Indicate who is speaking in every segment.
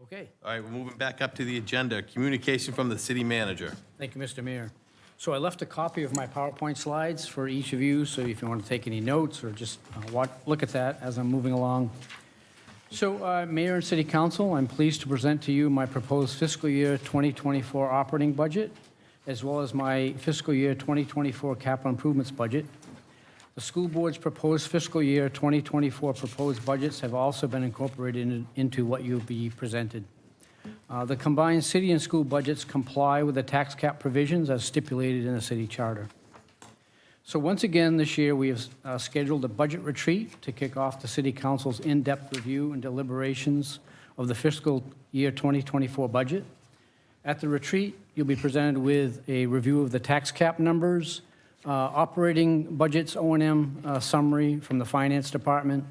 Speaker 1: Okay,
Speaker 2: All right, we're moving back up to the agenda. Communication from the city manager.
Speaker 1: thank you, Mr. Mayor. So I left a copy of my PowerPoint slides for each of you, so if you want to take any notes or just look at that as I'm moving along. So, Mayor and City Council, I'm pleased to present to you my proposed fiscal year 2024 operating budget, as well as my fiscal year 2024 capital improvements budget. The school board's proposed fiscal year 2024 proposed budgets have also been incorporated into what you'll be presented. The combined city and school budgets comply with the tax cap provisions as stipulated in the city charter. So once again, this year, we have scheduled a budget retreat to kick off the City Council's in-depth review and deliberations of the fiscal year 2024 budget. At the retreat, you'll be presented with a review of the tax cap numbers, operating budgets, O&M summary from the Finance Department,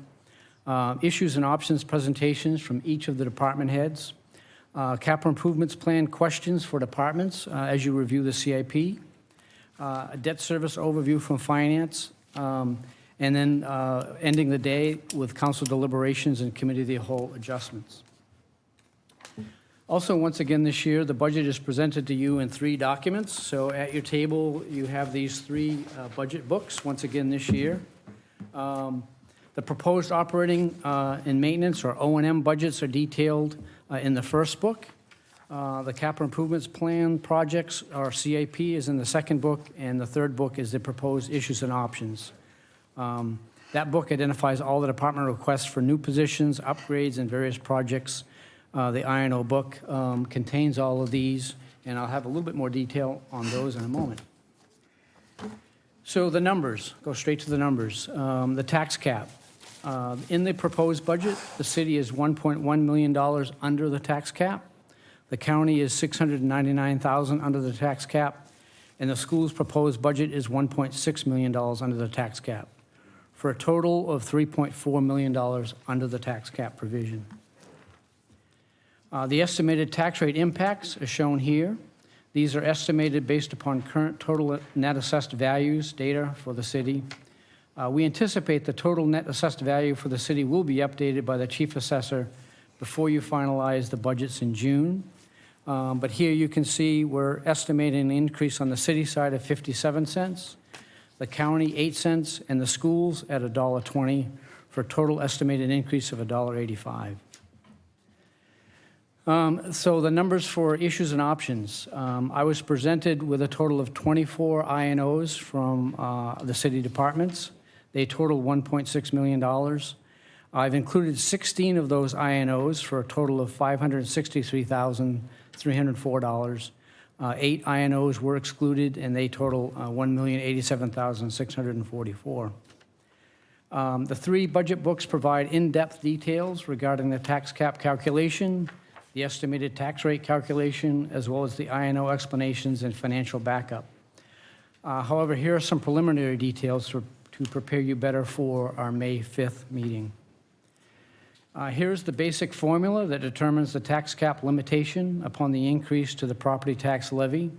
Speaker 1: issues and options presentations from each of the department heads, capital improvements plan questions for departments as you review the CIP, a debt service overview from Finance, and then ending the day with council deliberations and committee of the whole adjustments. Also, once again this year, the budget is presented to you in 3 documents. So at your table, you have these 3 budget books, once again this year. The proposed operating and maintenance, or O&M budgets, are detailed in the first book. The capital improvements plan projects, or CIP, is in the second book, and the third book is the proposed issues and options. That book identifies all the department requests for new positions, upgrades, and various projects. The I&O book contains all of these, and I'll have a little bit more detail on those in a moment. So the numbers, go straight to the numbers. The tax cap. In the proposed budget, the city is $1.1 million under the tax cap. The county is $699,000 under the tax cap, and the school's proposed budget is $1.6 million under the tax cap, for a total of $3.4 million under the tax cap provision. The estimated tax rate impacts are shown here. These are estimated based upon current total net assessed values data for the city. We anticipate the total net assessed value for the city will be updated by the chief assessor before you finalize the budgets in June. But here you can see we're estimating an increase on the city side of 57 cents, the county 8 cents, and the schools at $1.20 for a total estimated increase of $1.85. So the numbers for issues and options. I was presented with a total of 24 I&Os from the city departments. They total $1.6 million. I've included 16 of those I&Os for a total of $563,304. 8 I&Os were excluded, and they total $1,087,644. The 3 budget books provide in-depth details regarding the tax cap calculation, the estimated tax rate calculation, as well as the I&O explanations and financial backup. However, here are some preliminary details to prepare you better for our May 5th meeting. Here's the basic formula that determines the tax cap limitation upon the increase to the property tax levy.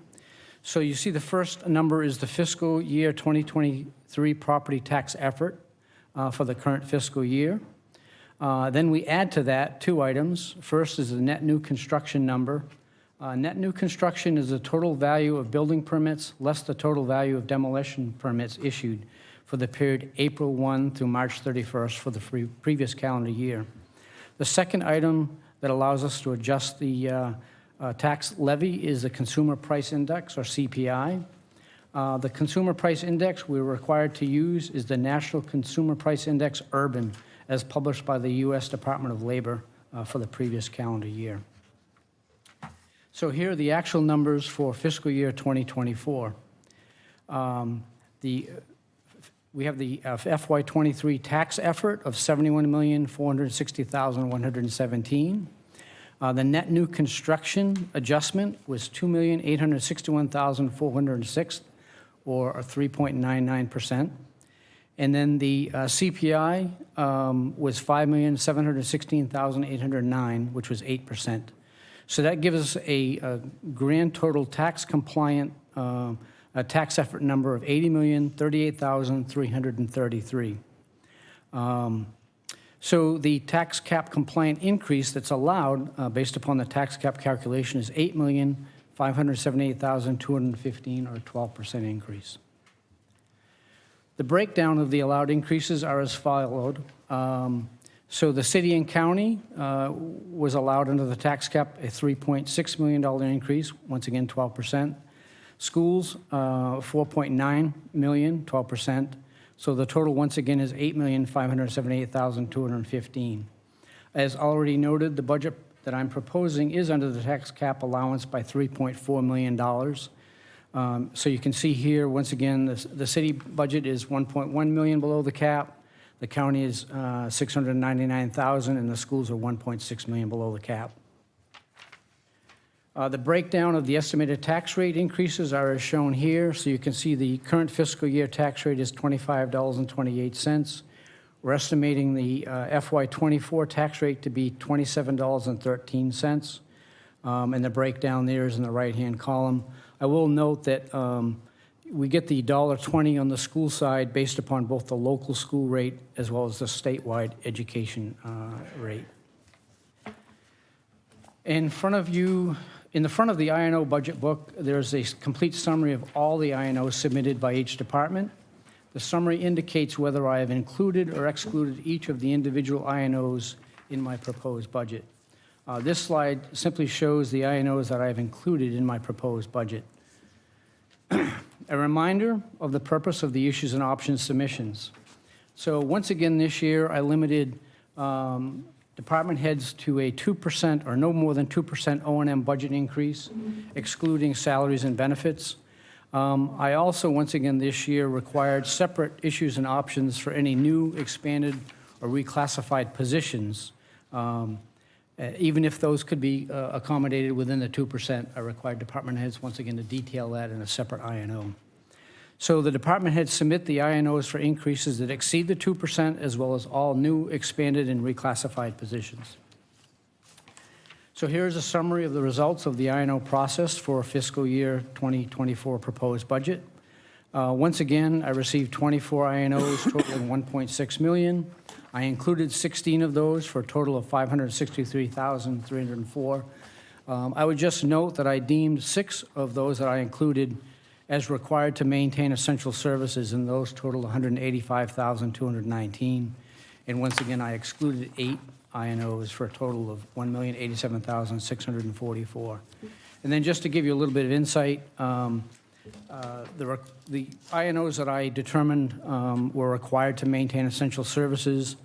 Speaker 1: So you see the first number is the fiscal year 2023 property tax effort for the current fiscal year. Then we add to that 2 items. First is the net new construction number. Net new construction is the total value of building permits less the total value of demolition permits issued for the period April 1 through March 31st for the previous calendar year. The second item that allows us to adjust the tax levy is the Consumer Price Index, or CPI. The Consumer Price Index we're required to use is the National Consumer Price Index Urban, as published by the U.S. Department of Labor for the previous calendar year. So here are the actual numbers for fiscal year 2024. We have the FY23 tax effort of $71,460,117. The net new construction adjustment was $2,861,406, or 3.99%. And then the CPI was $5,716,809, which was 8%. So that gives us a grand total tax compliant a tax effort number of $80,038,333. So the tax cap compliant increase that's allowed based upon the tax cap calculation is $8,578,215, or a 12% increase. The breakdown of the allowed increases are as followed. So the city and county was allowed under the tax cap a $3.6 million increase, once again 12%. Schools, $4.9 million, 12%. So the total, once again, is $8,578,215. As already noted, the budget that I'm proposing is under the tax cap allowance by $3.4 million. So you can see here, once again, the city budget is $1.1 million below the cap. The county is $699,000, and the schools are $1.6 million below the cap. The breakdown of the estimated tax rate increases are as shown here. So you can see the current fiscal year tax rate is $25.28. We're estimating the FY24 tax rate to be $27.13. And the breakdown there is in the right-hand column. I will note that we get the $1.20 on the school side based upon both the local school rate as well as the statewide education rate. In front of you, in the front of the I&O budget book, there's a complete summary of all the I&Os submitted by each department. The summary indicates whether I have included or excluded each of the individual I&Os in my proposed budget. This slide simply shows the I&Os that I have included in my proposed budget. A reminder of the purpose of the issues and options submissions. So once again this year, I limited department heads to a 2% or no more than 2% O&M budget increase, excluding salaries and benefits. I also, once again this year, required separate issues and options for any new, expanded, or reclassified positions. Even if those could be accommodated within the 2%, I required department heads, once again, to detail that in a separate I&O. So the department heads submit the I&Os for increases that exceed the 2%, as well as all new, expanded, and reclassified positions. So here's a summary of the results of the I&O process for fiscal year 2024 proposed budget. Once again, I received 24 I&Os totaling $1.6 million. I included 16 of those for a total of $563,304. I would just note that I deemed 6 of those that I included as required to maintain essential services, and those total $185,219. And once again, I excluded 8 I&Os for a total of $1,087,644. And then just to give you a little bit of insight, the I&Os that I determined were required to maintain essential services.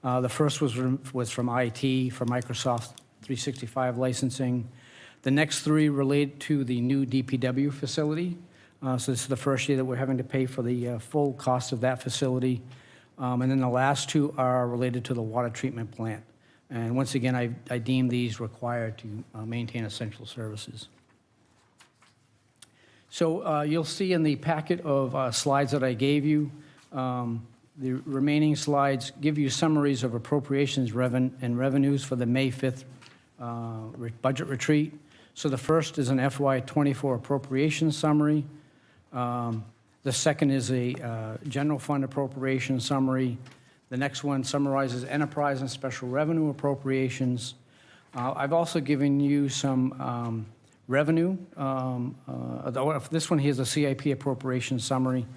Speaker 1: The first was from IT, for Microsoft 365 licensing. The next 3 relate to the new DPW facility. So this is the first year that we're having to pay for the full cost of that facility. And then the last 2 are related to the water treatment plant. And once again, I deem these required to maintain essential services. So you'll see in the packet of slides that I gave you, the remaining slides give you summaries of appropriations and revenues for the May 5th budget retreat. So the first is an FY24 appropriations summary. The second is a general fund appropriation summary. The next one summarizes enterprise and special revenue appropriations. I've also given you some revenue. This one here is a CIP appropriation summary.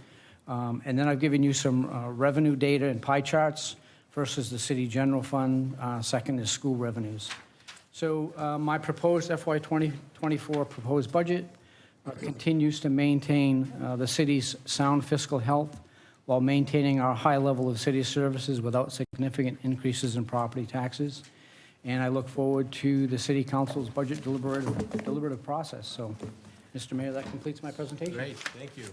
Speaker 1: And then I've given you some revenue data and pie charts. First is the city general fund, second is school revenues. So my proposed FY2024 proposed budget continues to maintain the city's sound fiscal health while maintaining our high level of city services without significant increases in property taxes. And I look forward to the city council's budget deliberative process. So, Mr. Mayor, that completes my presentation.
Speaker 2: Great, thank you.